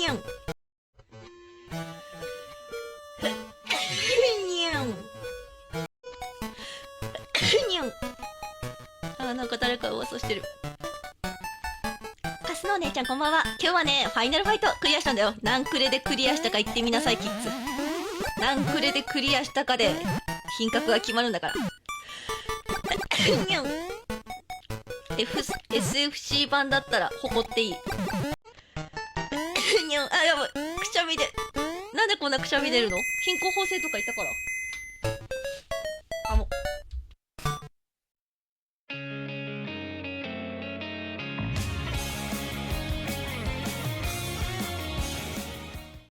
にゃん。にゃん。にゃん。あ、なんか誰か噂してる。カスのお姉ちゃんこんばんは。今日はね、ファイナルファイトクリアしたんだよ。何クレでクリアしたか言ってみなさい、キッズ。何クレでクリアしたかで、品格が決まるんだから。にゃん。SFC 版だったら誇っていい。にゃん。あ、やばい。くしゃみで。なんでこんなくしゃみ出るの？貧困法制とか言ったから。